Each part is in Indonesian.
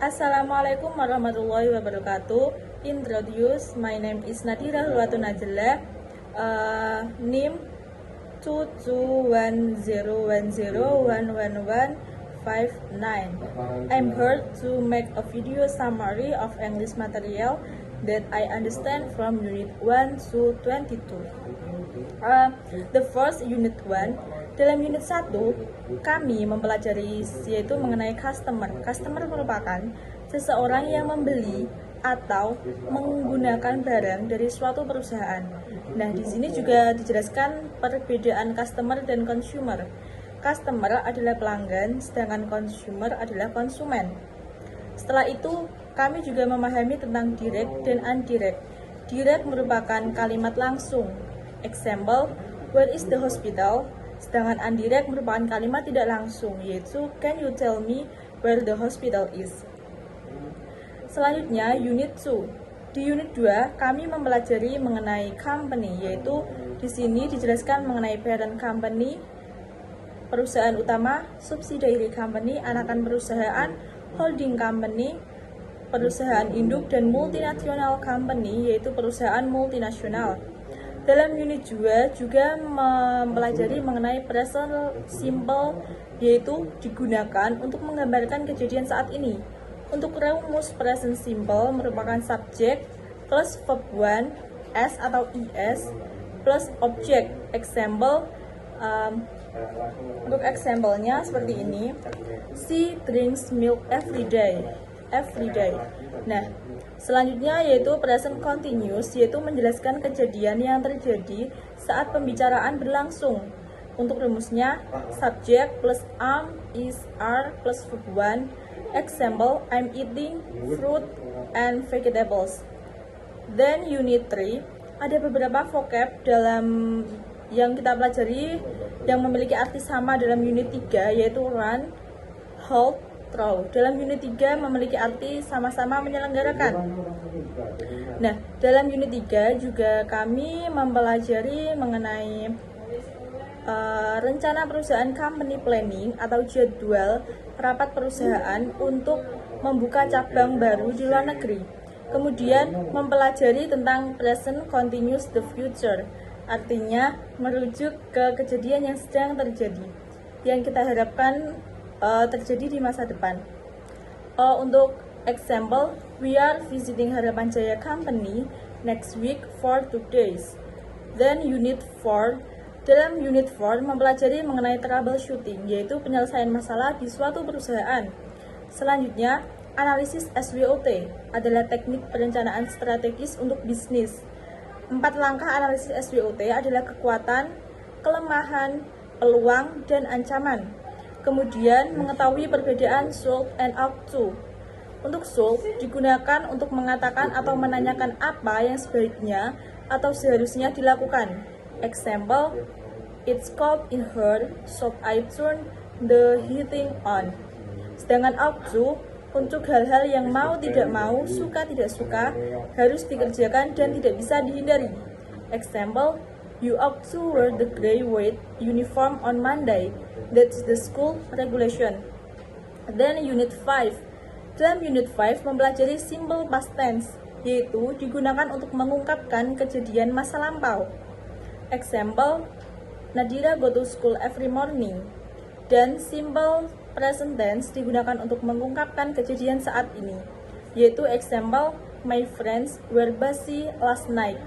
Assalamualaikum warahmatullahi wabarakatuh. Introduce, my name is Nadira Hulwatu Najla. NIM 2210101159. I'm here to make a video summary of English material that I understand from Unit 1 to 22. The first Unit 1. Dalam Unit 1, kami mempelajari yaitu mengenai customer. Customer merupakan seseorang yang membeli atau menggunakan barang dari suatu perusahaan. Nah, di sini juga dijelaskan perbedaan customer dan consumer. Customer adalah pelanggan, sedangkan consumer adalah konsumen. Setelah itu, kami juga memahami tentang direct dan indirect. Direct merupakan kalimat langsung. Example, where is the hospital? Sedangkan indirect merupakan kalimat tidak langsung, yaitu can you tell me where the hospital is? Selanjutnya, Unit 2. Di Unit 2, kami mempelajari mengenai company, yaitu di sini dijelaskan mengenai parent company, perusahaan utama, subsidiary company, anakan perusahaan, holding company, perusahaan induk, dan multinational company, yaitu perusahaan multinasional. Dalam Unit 2 juga mempelajari mengenai present simple, yaitu digunakan untuk menggambarkan kejadian saat ini. Untuk rumus present simple merupakan subject plus verb 1, s atau is, plus object. Example, untuk example-nya seperti ini. She drinks milk every day. Nah, selanjutnya yaitu present continuous, yaitu menjelaskan kejadian yang terjadi saat pembicaraan berlangsung. Untuk rumusnya, subject plus am, is, are plus verb 1. Example, I'm eating fruit and vegetables. Then Unit 3, ada beberapa vocab dalam yang kita pelajari yang memiliki arti sama dalam Unit 3, yaitu run, hold, throw. Dalam Unit 3 memiliki arti sama-sama menyelenggarakan. Nah, dalam Unit 3 juga kami mempelajari mengenai rencana perusahaan company planning atau jadwal rapat perusahaan untuk membuka cabang baru di luar negeri. Kemudian mempelajari tentang present continuous the future, artinya merujuk ke kejadian yang sedang terjadi, yang kita harapkan terjadi di masa depan. Untuk example, we are visiting Harapan Jaya Company next week for 2 days. Then Unit 4. Dalam Unit 4 mempelajari mengenai troubleshooting, yaitu penyelesaian masalah di suatu perusahaan. Selanjutnya, analisis SWOT adalah teknik perencanaan strategis untuk bisnis. 4 langkah analisis SWOT adalah kekuatan, kelemahan, peluang, dan ancaman. Kemudian, mengetahui perbedaan sold and ought to. Untuk sold digunakan untuk mengatakan atau menanyakan apa yang sebaiknya atau seharusnya dilakukan. Example, it's cold in here, so I turn the heating on. Sedangkan ought to untuk hal-hal yang mau tidak mau, suka tidak suka, harus dikerjakan dan tidak bisa dihindari. Example, you ought to wear the gray white uniform on Monday. That's the school regulation. Then Unit 5. Dalam Unit 5 mempelajari simple past tense, yaitu digunakan untuk mengungkapkan kejadian masa lampau. Example, Nadira go to school every morning. Dan simple present tense digunakan untuk mengungkapkan kejadian saat ini, yaitu example, my friends were busy last night.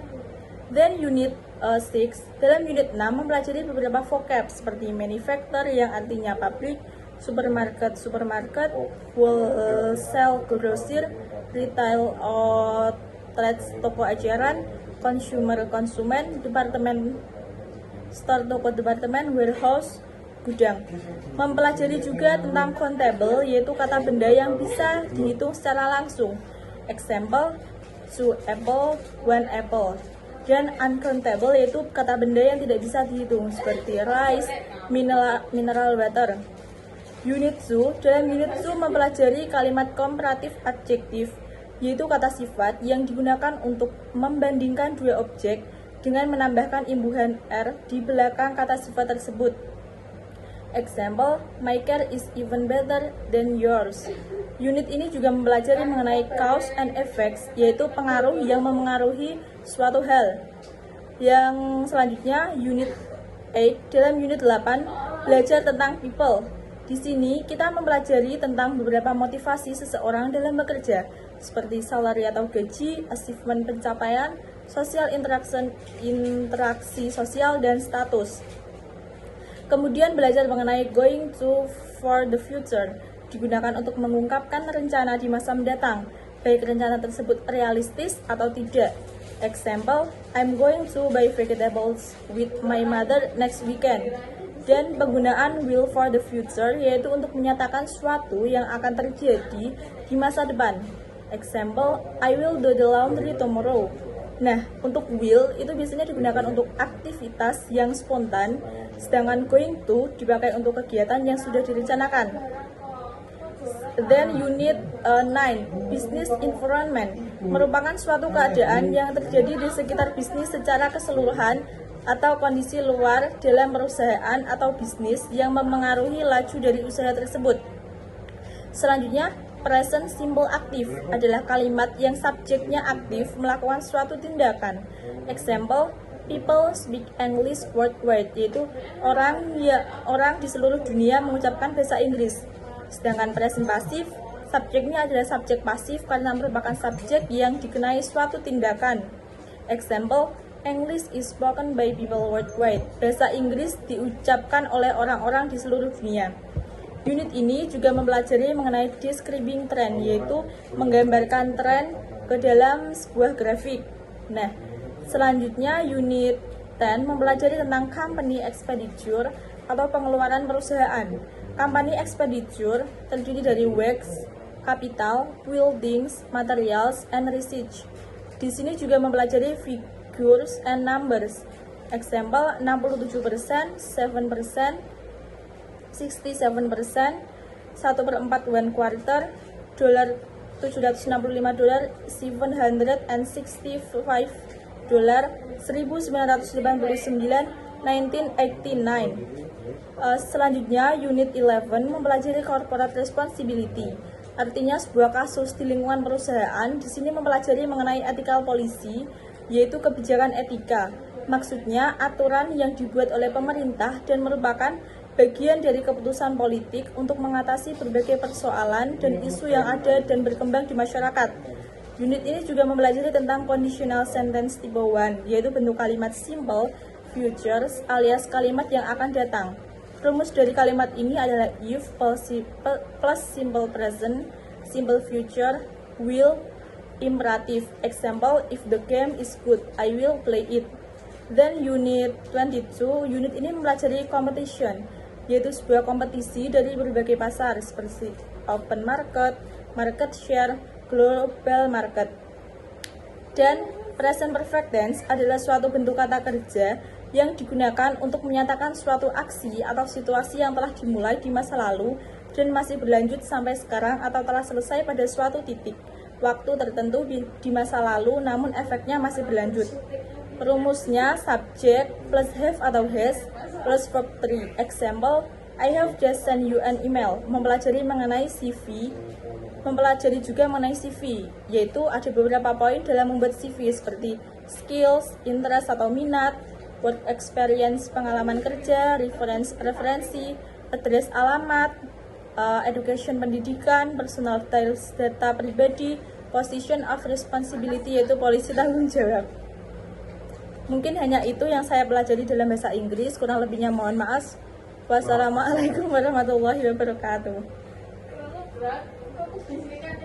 Then Unit 6. Dalam Unit 6 mempelajari beberapa vocab seperti manufacturer yang artinya pabrik, supermarket, wholesale, grosir, retail, outlets, toko eceran, consumer, konsumen, departemen, store, toko departemen, warehouse, gudang. Mempelajari juga tentang countable, yaitu kata benda yang bisa dihitung secara langsung. Example, 2 apple, 1 apple. Dan uncountable, yaitu kata benda yang tidak bisa dihitung seperti rice, mineral water. Unit 2. Dalam Unit 2 mempelajari kalimat komparatif adjektif, yaitu kata sifat yang digunakan untuk membandingkan dua objek dengan menambahkan imbuhan R di belakang kata sifat tersebut. Example, my car is even better than yours. Unit ini juga mempelajari mengenai cause and effects, yaitu pengaruh yang memengaruhi suatu hal. Yang selanjutnya, Unit 8, dalam Unit 8, belajar tentang people. Di sini kita mempelajari tentang beberapa motivasi seseorang dalam bekerja, seperti salary atau gaji, achievement pencapaian, social interaction, interaksi sosial, dan status. Kemudian belajar mengenai going to for the future, digunakan untuk mengungkapkan rencana di masa mendatang, baik rencana tersebut realistis atau tidak. Example, I'm going to buy vegetables with my mother next weekend. Dan penggunaan will for the future, yaitu untuk menyatakan sesuatu yang akan terjadi di masa depan. Example, I will do the laundry tomorrow. Nah, untuk will itu biasanya digunakan untuk aktivitas yang spontan, sedangkan going to dipakai untuk kegiatan yang sudah direncanakan. Then Unit 9, Business Environment, merupakan suatu keadaan yang terjadi di sekitar bisnis secara keseluruhan atau kondisi luar dalam perusahaan atau bisnis yang memengaruhi laju dari usaha tersebut. Selanjutnya, present simple aktif adalah kalimat yang subjeknya aktif melakukan suatu tindakan. Example, people speak English worldwide, yaitu orang di seluruh dunia mengucapkan bahasa Inggris. Sedangkan present pasif, subjeknya adalah subjek pasif karena merupakan subjek yang dikenai suatu tindakan. Example, English is spoken by people worldwide. Bahasa Inggris diucapkan oleh orang-orang di seluruh dunia. Unit ini juga mempelajari mengenai describing trend, yaitu menggambarkan tren ke dalam sebuah grafik. Nah, selanjutnya Unit 10 mempelajari tentang company expenditure atau pengeluaran perusahaan. Company expenditure terdiri dari wages, capital, buildings, materials, and research. Di sini juga mempelajari figures and numbers. Example, 67%, 7%, 67%, 1/4 one quarter, $765, $765, $1989, 1989. Selanjutnya, Unit 11 mempelajari corporate responsibility. Artinya sebuah kasus di lingkungan perusahaan. Di sini mempelajari mengenai ethical policy, yaitu kebijakan etika. Maksudnya aturan yang dibuat oleh pemerintah dan merupakan bagian dari keputusan politik untuk mengatasi berbagai persoalan dan isu yang ada dan berkembang di masyarakat. Unit ini juga mempelajari tentang conditional sentence tipe 1, yaitu bentuk kalimat simple futures alias kalimat yang akan datang. Rumus dari kalimat ini adalah if plus simple present, simple future, will, imperative. Example, if the game is good, I will play it. Then Unit 22, unit ini mempelajari competition, yaitu sebuah kompetisi dari berbagai pasar seperti open market, market share, global market. Dan present perfect tense adalah suatu bentuk kata kerja yang digunakan untuk menyatakan suatu aksi atau situasi yang telah dimulai di masa lalu dan masih berlanjut sampai sekarang atau telah selesai pada suatu titik waktu tertentu di masa lalu namun efeknya masih berlanjut. Rumusnya subject plus have atau has plus verb 3. Example, I have just sent you an email. Mempelajari mengenai CV. Mempelajari juga mengenai CV, yaitu ada beberapa poin dalam membuat CV seperti skills, interest atau minat, work experience, pengalaman kerja, referensi, address alamat, education pendidikan, personal details data pribadi, position of responsibility yaitu posisi tanggung jawab. Mungkin hanya itu yang saya pelajari dalam bahasa Inggris, kurang lebihnya mohon maaf. Wassalamualaikum warahmatullahi wabarakatuh.